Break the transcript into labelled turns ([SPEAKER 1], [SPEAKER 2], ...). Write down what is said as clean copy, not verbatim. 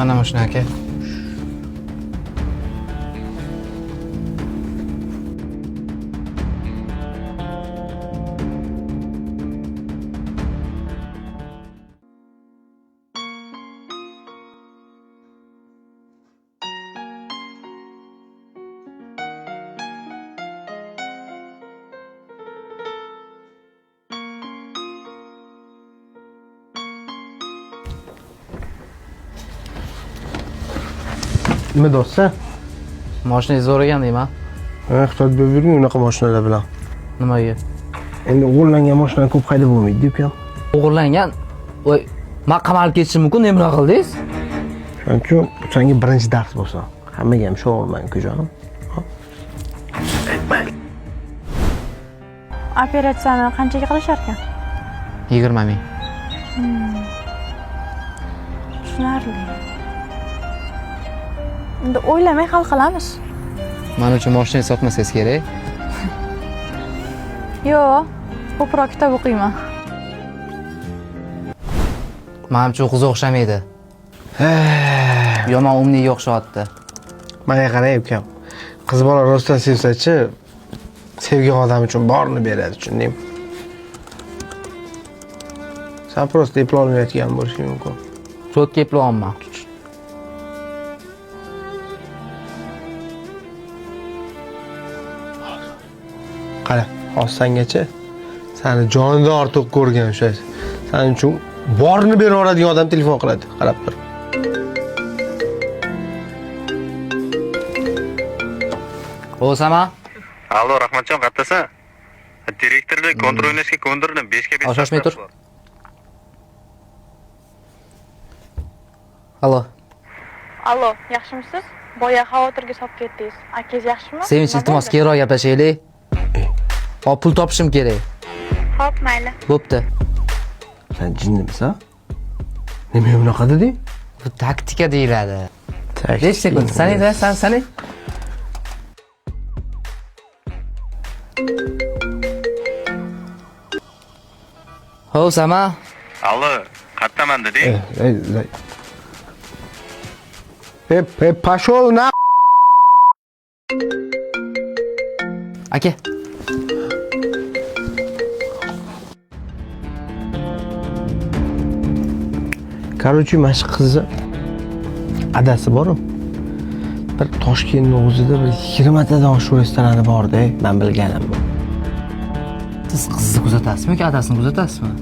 [SPEAKER 1] Mana mashina aka.
[SPEAKER 2] Nima do'stsan?
[SPEAKER 1] Mashinangiz zo'ragan deyman.
[SPEAKER 2] Ehtiyot bo'lib yuring unaqa mashinalar bilan.
[SPEAKER 1] Nimaga?
[SPEAKER 2] Endi o'g'irlangan mashina ko'p haydab bo'lmaydi, ukam.
[SPEAKER 1] O'g'irlangan. Voy, men qamalib ketishim mumkin, nima qildingiz?
[SPEAKER 2] Shuning uchun senga birinchi dars bo'lsin. Hammaga ham shu o'g'irlang, ukajonim.
[SPEAKER 3] Operatsiyani qanchaga qilishar ekan?
[SPEAKER 1] 20 ming.
[SPEAKER 3] Tushunarli. Endi o'ylamay hal qilamiz.
[SPEAKER 1] Men uchun mashinangizni sotmasangiz kerak.
[SPEAKER 3] Yo'q, ko'proq kitob o'qiyman.
[SPEAKER 1] Menimcha qiz o'xshamaydi. Yomon umniga o'xshatdi.
[SPEAKER 2] Menga qarang, ukam. Qiz bola rostdan sevsa-chi, sevgan odam uchun borini beradi, tushundingmi? Sen prosta eplolmayotgan bo'lishing mumkin.
[SPEAKER 1] Cho'tga eplayapman.
[SPEAKER 2] Qara, hozir sengacha seni jonidan ortiq ko'rgan o'sha. Sening uchun borini beraveradigan odam telefon qiladi. Qarab tur.
[SPEAKER 1] O'sama?
[SPEAKER 4] Allo, Rahmatjon, qayerdasan? Direktorlik kontrol o'ynashga ko'ndirdim, 5 ga 5.
[SPEAKER 1] Shoshmay tur. Allo.
[SPEAKER 3] Allo, yaxshimisiz? Boya xavotirga solib ketdingiz. Akangiz yaxshimi?
[SPEAKER 1] Sevinch, iltimos, keyinroq gaplashaylik. Hop, pul topishim kerak.
[SPEAKER 3] Xo'p, mayli.
[SPEAKER 1] Bo'pti.
[SPEAKER 2] Sen jinnimisan? Nima bunaqa deding?
[SPEAKER 1] Bu taktika deyiladi. 5 sekund. Sani. Ho, Sama.
[SPEAKER 4] Allo, qayerdaman deding?
[SPEAKER 2] Pashol na.
[SPEAKER 1] Aka.
[SPEAKER 2] Короче, mana shu qizni adasi bor-ku. Bir Toshkentning o'zida bir 20 tadan shu restorani bor-da, men bilganim bu.
[SPEAKER 1] Siz qizni kuzatasizmi yoki adasini kuzatasizmi?